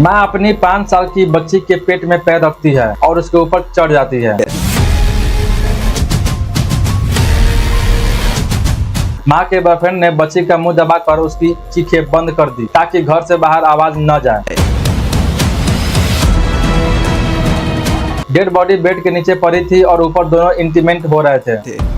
माँ अपनी 5 साल की बच्ची के पेट में पैर रखती है और उसके ऊपर चढ़ जाती है। माँ के बॉयफ्रेंड ने बच्ची का मुंह दबाकर उसकी चीखें बंद कर दी ताकि घर से बाहर आवाज न जाए। डेड बॉडी बेड के नीचे पड़ी थी और ऊपर दोनों इंटीमेट हो रहे थे।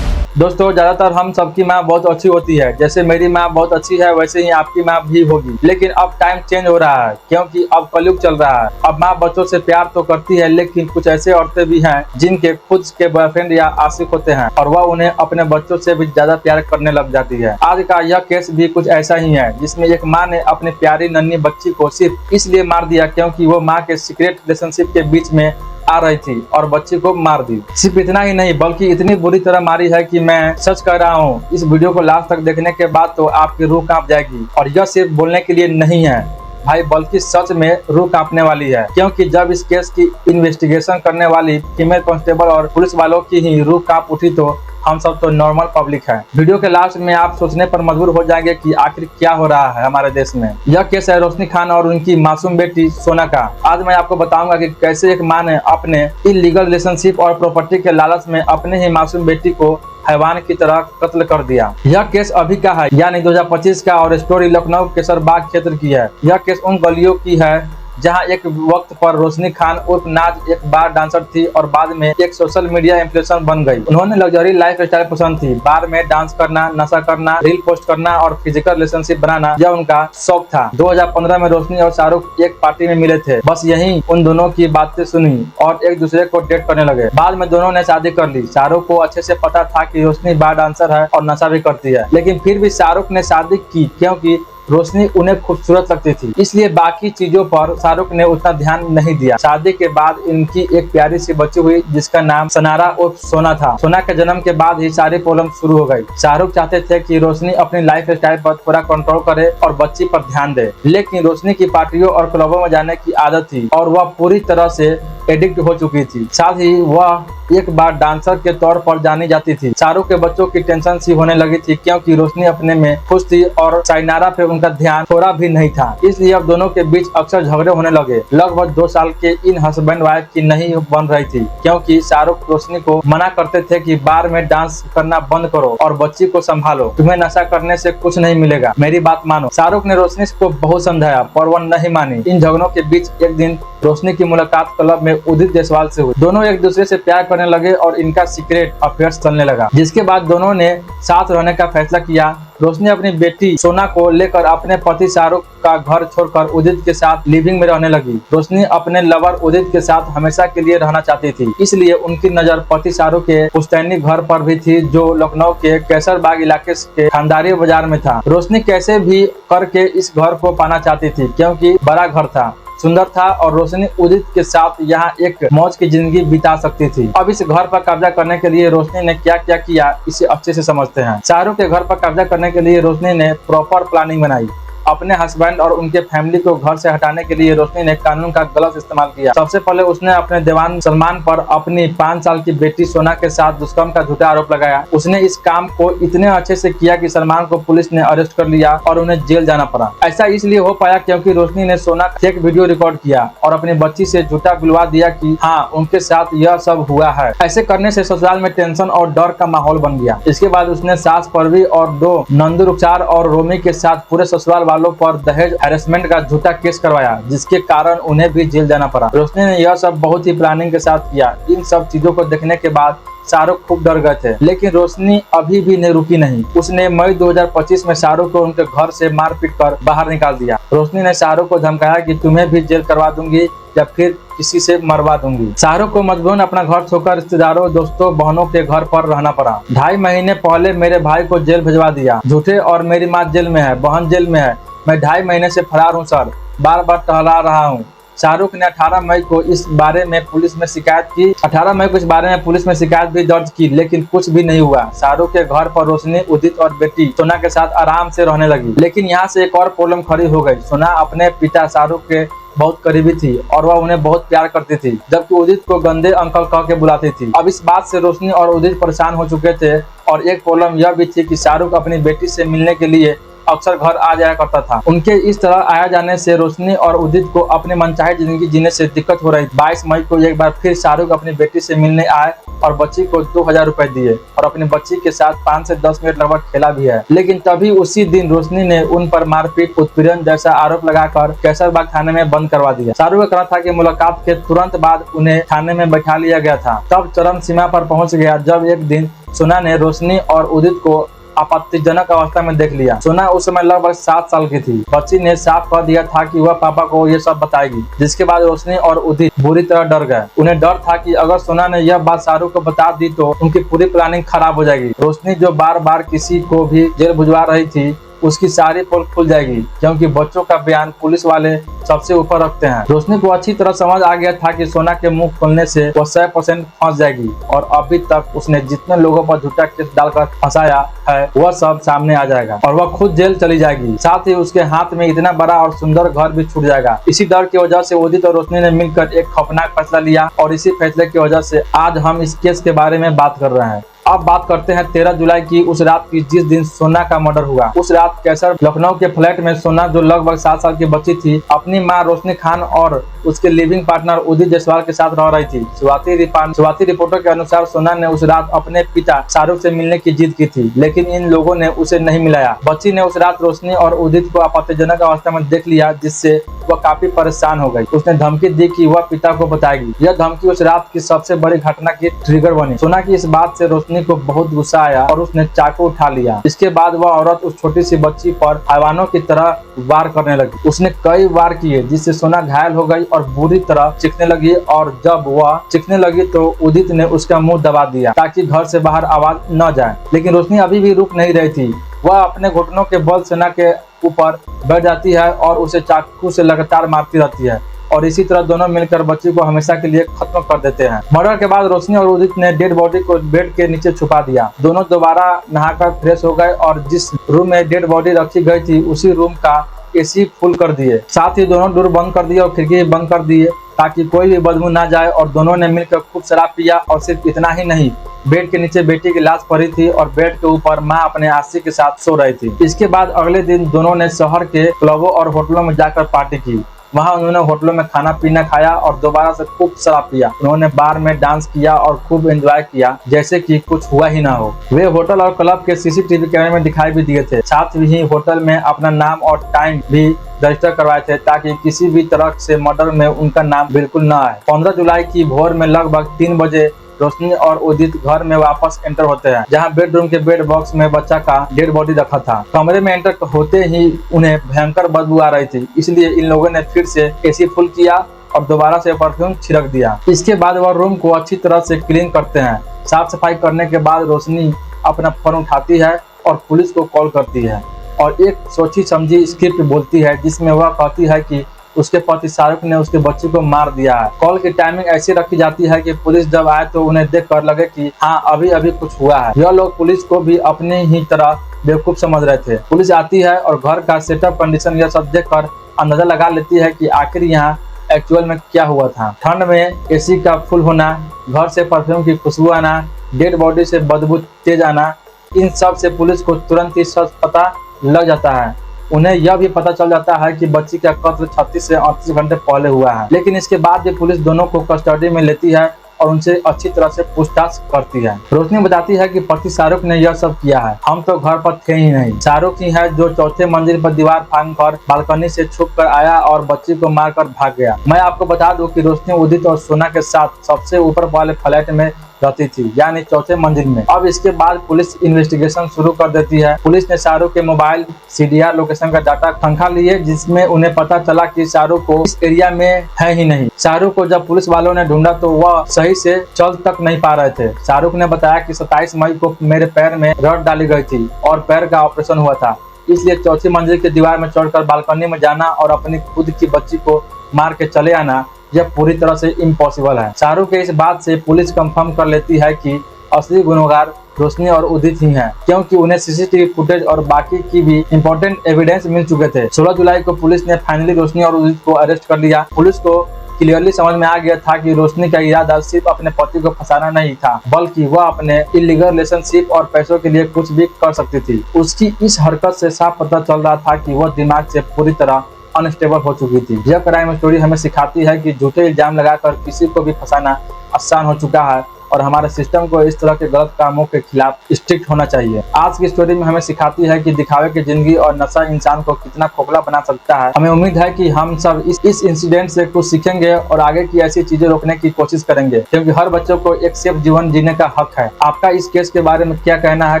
दोस्तों, ज्यादातर हम सबकी माँ बहुत अच्छी होती है। जैसे मेरी माँ बहुत अच्छी है वैसे ही आपकी माँ भी होगी। लेकिन अब टाइम चेंज हो रहा है क्योंकि अब कलयुग चल रहा है। अब माँ बच्चों से प्यार तो करती है, लेकिन कुछ ऐसे औरतें भी हैं जिनके खुद के बॉयफ्रेंड या आशिक होते हैं और वह उन्हें अपने बच्चों से भी ज्यादा प्यार करने लग जाती है। आज का यह केस भी कुछ ऐसा ही है, जिसमें एक माँ ने अपनी प्यारी नन्ही बच्ची को सिर्फ इसलिए मार दिया क्योंकि वो माँ के सीक्रेट रिलेशनशिप के बीच में आ रही थी और बच्ची को मार दी। सिर्फ इतना ही नहीं बल्कि इतनी बुरी तरह मारी है कि मैं सच कह रहा हूँ, इस वीडियो को लास्ट तक देखने के बाद तो आपकी रूह कांप जाएगी। और यह सिर्फ बोलने के लिए नहीं है भाई, बल्कि सच में रूह कांपने वाली है, क्योंकि जब इस केस की इन्वेस्टिगेशन करने वाली फीमेल कांस्टेबल और पुलिस वालों की ही रूह कांप उठी तो हम सब तो नॉर्मल पब्लिक है। वीडियो के लास्ट में आप सोचने पर मजबूर हो जाएंगे कि आखिर क्या हो रहा है हमारे देश में। यह केस है रोशनी खान और उनकी मासूम बेटी सोना का। आज मैं आपको बताऊंगा कि कैसे एक माँ ने अपने इलीगल रिलेशनशिप और प्रॉपर्टी के लालच में अपने ही मासूम बेटी को हैवान की तरह कत्ल कर दिया। यह केस अभी का है, यानी 2025 का, और स्टोरी लखनऊ केसरबाग क्षेत्र की है। यह केस उन गलियों की है जहां एक वक्त पर रोशनी खान उर्फ नाज एक बार डांसर थी और बाद में एक सोशल मीडिया इन्फ्लुएंसर बन गई। उन्होंने लग्जरी लाइफ स्टाइल पसंद थी। बार में डांस करना, नशा करना, रील पोस्ट करना और फिजिकल रिलेशनशिप बनाना यह उनका शौक था। 2015 में रोशनी और शाहरुख एक पार्टी में मिले थे। बस यहीं उन दोनों की बातें सुनी और एक दूसरे को डेट करने लगे। बाद में दोनों ने शादी कर ली। शाहरुख को अच्छे से पता था कि रोशनी बार डांसर है और नशा भी करती है, लेकिन फिर भी शाहरुख ने शादी की क्योंकि रोशनी उन्हें खूबसूरत लगती थी। इसलिए बाकी चीजों पर शाहरुख ने उतना ध्यान नहीं दिया। शादी के बाद इनकी एक प्यारी सी बच्ची हुई जिसका नाम सनारा उर्फ सोना था। सोना के जन्म के बाद ही सारी प्रॉब्लम शुरू हो गई। शाहरुख चाहते थे कि रोशनी अपनी लाइफ स्टाइल पर थोड़ा कंट्रोल करे और बच्ची पर ध्यान दे, लेकिन रोशनी की पार्टियों और क्लबों में जाने की आदत थी और वह पूरी तरह से एडिक्ट हो चुकी थी। साथ ही वह एक बार डांसर के तौर पर जानी जाती थी। शाहरुख के बच्चों की टेंशन सी होने लगी थी क्योंकि रोशनी अपने में खुश थी और साइनारा पे उनका ध्यान थोड़ा भी नहीं था। इसलिए अब दोनों के बीच अक्सर झगड़े होने लगे। लगभग 2 साल के इन हस्बैंड वाइफ की नहीं बन रही थी क्योंकि शाहरुख रोशनी को मना करते थे कि बार में डांस करना बंद करो और बच्ची को संभालो, तुम्हें नशा करने से कुछ नहीं मिलेगा, मेरी बात मानो। शाहरुख ने रोशनी को बहुत समझाया पर वह नहीं मानी। इन झगड़ों के बीच एक दिन रोशनी की मुलाकात क्लब में उदित जायसवाल से हुई। दोनों एक दूसरे से प्यार करने लगे और इनका सीक्रेट अफेयर्स चलने लगा, जिसके बाद दोनों ने साथ रहने का फैसला किया। रोशनी अपनी बेटी सोना को लेकर अपने पति शाहरुख का घर छोड़कर उदित के साथ लिविंग में रहने लगी। रोशनी अपने लवर उदित के साथ हमेशा के लिए रहना चाहती थी, इसलिए उनकी नजर पति शाहरुख के पुश्तैनी घर पर भी थी जो लखनऊ के केसरबाग इलाके के खानदारी बाजार में था। रोशनी कैसे भी करके इस घर को पाना चाहती थी क्योंकि बड़ा घर था, सुंदर था और रोशनी उदित के साथ यहाँ एक मौज की जिंदगी बिता सकती थी। अब इस घर पर कब्जा करने के लिए रोशनी ने क्या क्या किया इसे अच्छे से समझते हैं। शाहरुख के घर पर कब्जा करने के लिए रोशनी ने प्रॉपर प्लानिंग बनाई। अपने हस्बैंड और उनके फैमिली को घर से हटाने के लिए रोशनी ने कानून का गलत इस्तेमाल किया। सबसे पहले उसने अपने दीवान सलमान पर अपनी 5 साल की बेटी सोना के साथ दुष्कर्म का झूठा आरोप लगाया। उसने इस काम को इतने अच्छे से किया कि सलमान को पुलिस ने अरेस्ट कर लिया और उन्हें जेल जाना पड़ा। ऐसा इसलिए हो पाया क्योंकि रोशनी ने सोना का एक वीडियो रिकॉर्ड किया और अपनी बच्ची से झूठा बुलवा दिया कि हाँ उनके साथ यह सब हुआ है। ऐसे करने से ससुराल में टेंशन और डर का माहौल बन गया। इसके बाद उसने सास परवी और 2 नंदू रुखसार और रोमी के साथ पूरे ससुराल वालों पर दहेज हैरेसमेंट का झूठा केस करवाया, जिसके कारण उन्हें भी जेल जाना पड़ा। रोशनी ने यह सब बहुत ही प्लानिंग के साथ किया। इन सब चीजों को देखने के बाद शाहरुख खूब डर गए थे, लेकिन रोशनी अभी भी नहीं रुकी नहीं। उसने मई 2025 में शाहरुख को उनके घर से मारपीट कर बाहर निकाल दिया। रोशनी ने शाहरुख को धमकाया कि तुम्हें भी जेल करवा दूंगी या फिर किसी से मरवा दूंगी। शाहरुख को मजबूरन अपना घर छोड़कर रिश्तेदारों, दोस्तों, बहनों के घर पर रहना पड़ा। 2.5 महीने पहले मेरे भाई को जेल भिजवा दिया झूठे और मेरी माँ जेल में है, बहन जेल में है। मैं 2.5 महीने से फरार हूँ सर, बार बार टहला रहा हूँ। शाहरुख ने 18 मई को इस बारे में पुलिस में शिकायत की। 18 मई को इस बारे में पुलिस में शिकायत भी दर्ज की, लेकिन कुछ भी नहीं हुआ। शाहरुख के घर पर रोशनी, उदित और बेटी सोना के साथ आराम से रहने लगी। लेकिन यहाँ से एक और प्रॉब्लम खड़ी हो गई। सोना अपने पिता शाहरुख के बहुत करीबी थी और वह उन्हें बहुत प्यार करती थी, जबकि उदित को गंदे अंकल कह के बुलाती थी। अब इस बात से रोशनी और उदित परेशान हो चुके थे और एक प्रॉब्लम यह भी थी कि शाहरुख अपनी बेटी से मिलने के लिए अक्सर घर आ जाया करता था। उनके इस तरह आया जाने से रोशनी और उदित को अपनी मनचाही जिंदगी जीने से दिक्कत हो रही। 22 मई को एक बार फिर शाहरुख अपनी बेटी से मिलने आए और बच्ची को 2000 रुपए दिए और अपनी बच्ची के साथ 5 से 10 मिनट लगभग खेला भी है। लेकिन तभी उसी दिन रोशनी ने उन पर मारपीट, उत्पीड़न जैसा आरोप लगाकर कैसरबाग थाने में बंद करवा दिया। शाहरुख का कहना था कि मुलाकात के तुरंत बाद उन्हें थाने में बैठा लिया गया था। तब चरम सीमा पर पहुंच गया जब एक दिन सोना ने रोशनी और उदित को आपत्तिजनक अवस्था में देख लिया। सोना उस समय लगभग 7 साल की थी। बच्ची ने साफ कह दिया था कि वह पापा को ये सब बताएगी, जिसके बाद रोशनी और उदित बुरी तरह डर गए। उन्हें डर था कि अगर सोना ने यह बात शाहरुख को बता दी तो उनकी पूरी प्लानिंग खराब हो जाएगी। रोशनी जो बार बार किसी को भी जेल भिजवा रही थी, उसकी सारी पोल खुल जाएगी, क्योंकि बच्चों का बयान पुलिस वाले सबसे ऊपर रखते हैं। रोशनी को अच्छी तरह समझ आ गया था कि सोना के मुंह खोलने से वो 100% फंस जाएगी और अभी तक उसने जितने लोगों पर झूठा केस डालकर फंसाया है वह सब सामने आ जाएगा और वह खुद जेल चली जाएगी। साथ ही उसके हाथ में इतना बड़ा और सुंदर घर भी छूट जाएगा। इसी डर की वजह से उदित और रोशनी ने मिलकर एक खौफनाक फैसला लिया और इसी फैसले की वजह से आज हम इस केस के बारे में बात कर रहे हैं। अब बात करते हैं 13 जुलाई की, उस रात की जिस दिन सोना का मर्डर हुआ। उस रात कैसर लखनऊ के फ्लैट में सोना, जो लगभग 7 साल की बच्ची थी, अपनी मां रोशनी खान और उसके लिविंग पार्टनर उदित जायसवाल के साथ रह रही थी। शुरुआती रिपोर्टों के अनुसार सोना ने उस रात अपने पिता शाहरुख से मिलने की जिद की थी, लेकिन इन लोगों ने उसे नहीं मिलाया। बच्ची ने उस रात रोशनी और उदित को आपत्तिजनक अवस्था में देख लिया, जिससे वह काफी परेशान हो गई। उसने धमकी दी कि वह पिता को बताएगी। यह धमकी उस रात की सबसे बड़ी घटना की ट्रिगर बनी। सोना की इस बात से रोशनी को बहुत गुस्सा आया और उसने चाकू उठा लिया। इसके बाद वह औरत उस छोटी सी बच्ची पर हैवानों की तरह वार करने लगी। उसने कई वार किए, जिससे सोना घायल हो गई और बुरी तरह चीखने लगी। और जब वह चीखने लगी तो उदित ने उसका मुंह दबा दिया ताकि घर से बाहर आवाज न जाए। लेकिन रोशनी अभी भी रुक नहीं रही थी। वह अपने घुटनों के बल सोना के ऊपर बैठ जाती है और उसे चाकू से लगातार मारती रहती है और इसी तरह दोनों मिलकर बच्ची को हमेशा के लिए खत्म कर देते हैं। मर्डर के बाद रोशनी और उदित ने डेड बॉडी को बेड के नीचे छुपा दिया। दोनों दोबारा नहाकर फ्रेश हो गए और जिस रूम में डेड बॉडी रखी गई थी उसी रूम का एसी फुल कर दिए। साथ ही दोनों डोर बंद कर दिए और खिड़की बंद कर दिए ताकि कोई भी बदबू ना जाए। और दोनों ने मिलकर खूब शराब पिया। और सिर्फ इतना ही नहीं, बेड के नीचे बेटी की लाश पड़ी थी और बेड के ऊपर मां अपने आशिक के साथ सो रही थी। इसके बाद अगले दिन दोनों ने शहर के क्लबों और होटलों में जाकर पार्टी की। वहां उन्होंने होटलों में खाना पीना खाया और दोबारा से खूब शराब पिया। उन्होंने बार में डांस किया और खूब एंजॉय किया, जैसे कि कुछ हुआ ही ना हो। वे होटल और क्लब के सीसीटीवी कैमरे में दिखाई भी दिए थे। साथ ही होटल में अपना नाम और टाइम भी रजिस्टर करवाए थे ताकि किसी भी तरह से मर्डर में उनका नाम बिल्कुल न आए। 15 जुलाई की भोर में लगभग 3 बजे रोशनी और उदित घर में वापस एंटर होते हैं, जहां बेडरूम के बेड बॉक्स में बच्चा का डेड बॉडी रखा था। कमरे में एंटर होते ही उन्हें भयंकर बदबू आ रही थी, इसलिए इन लोगों ने फिर से एसी फुल किया और दोबारा से परफ्यूम छिड़क दिया। इसके बाद वह रूम को अच्छी तरह से क्लीन करते हैं। साफ सफाई करने के बाद रोशनी अपना फोन उठाती है और पुलिस को कॉल करती है और एक सोची समझी स्क्रिप्ट बोलती है, जिसमें वह कहती है कि उसके पति शाहरुख ने उसके बच्चे को मार दिया है। कॉल की टाइमिंग ऐसी रखी जाती है कि पुलिस जब आए तो उन्हें देख कर लगे कि हाँ, अभी अभी कुछ हुआ है। यह लोग पुलिस को भी अपनी ही तरह बेवकूफ समझ रहे थे। पुलिस आती है और घर का सेटअप, कंडीशन यह सब देख कर अंदाजा लगा लेती है कि आखिर यहाँ एक्चुअल में क्या हुआ था। ठंड में एसी का फुल होना, घर से परफ्यूम की खुशबू आना, डेड बॉडी से बदबू तेज आना, इन सब से पुलिस को तुरंत ही सच पता लग जाता है। उन्हें यह भी पता चल जाता है कि बच्ची का कत्ल 36 से 38 घंटे पहले हुआ है। लेकिन इसके बाद भी पुलिस दोनों को कस्टडी में लेती है और उनसे अच्छी तरह से पूछताछ करती है। रोशनी बताती है कि पति शाहरुख ने यह सब किया है, हम तो घर पर थे ही नहीं। शाहरुख ही है जो 4थे मंजिल पर दीवार फांदकर बालकनी से छुप कर आया और बच्ची को मारकर भाग गया। मैं आपको बता दूं कि रोशनी उदित और सोना के साथ सबसे ऊपर वाले फ्लैट में रहती थी, यानी 4थे मंजिल में। अब इसके बाद पुलिस इन्वेस्टिगेशन शुरू कर देती है। पुलिस ने शाहरुख के मोबाइल CDR लोकेशन का डाटा खंगा लिए, जिसमें उन्हें पता चला कि शाहरुख को इस एरिया में है ही नहीं। शाहरुख को जब पुलिस वालों ने ढूंढा तो वह सही से चल तक नहीं पा रहे थे। शाहरुख ने बताया कि 27 मई को मेरे पैर में रड डाली गई थी और पैर का ऑपरेशन हुआ था, इसलिए 4थी मंजिल की दीवार में चढ़कर बालकनी में जाना और अपनी खुद की बच्ची को मार के चले आना, यह पूरी तरह से इम्पॉसिबल है। शाहरुख के इस बात से पुलिस कंफर्म कर लेती है कि असली गुनहगार रोशनी और उदित ही हैं, क्योंकि उन्हें सीसीटीवी फुटेज और बाकी की भी इंपॉर्टेंट एविडेंस मिल चुके थे। 16 जुलाई को पुलिस ने फाइनली रोशनी और उदित को अरेस्ट कर लिया। पुलिस को क्लियरली समझ में आ गया था कि रोशनी का इरादा सिर्फ अपने पति को फंसाना नहीं था, बल्कि वह अपने इलीगल रिलेशनशिप और पैसों के लिए कुछ भी कर सकती थी। उसकी इस हरकत से साफ पता चल रहा था कि वह दिमाग से पूरी तरह अनस्टेबल हो चुकी थी। यह क्राइम स्टोरी हमें सिखाती है कि झूठे इल्जाम लगाकर किसी को भी फंसाना आसान हो चुका है और हमारे सिस्टम को इस तरह के गलत कामों के खिलाफ स्ट्रिक्ट होना चाहिए। आज की स्टोरी में हमें सिखाती है कि दिखावे की जिंदगी और नशा इंसान को कितना खोखला बना सकता है। हमें उम्मीद है कि हम सब इस इंसिडेंट से कुछ सीखेंगे और आगे की ऐसी चीजें रोकने की कोशिश करेंगे, क्योंकि हर बच्चों को एक सेफ जीवन जीने का हक है। आपका इस केस के बारे में क्या कहना है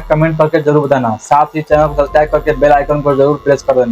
कमेंट करके जरूर बताना। साथ ही चैनल को सब्सक्राइब करके बेल आइकन को जरूर प्रेस कर देना।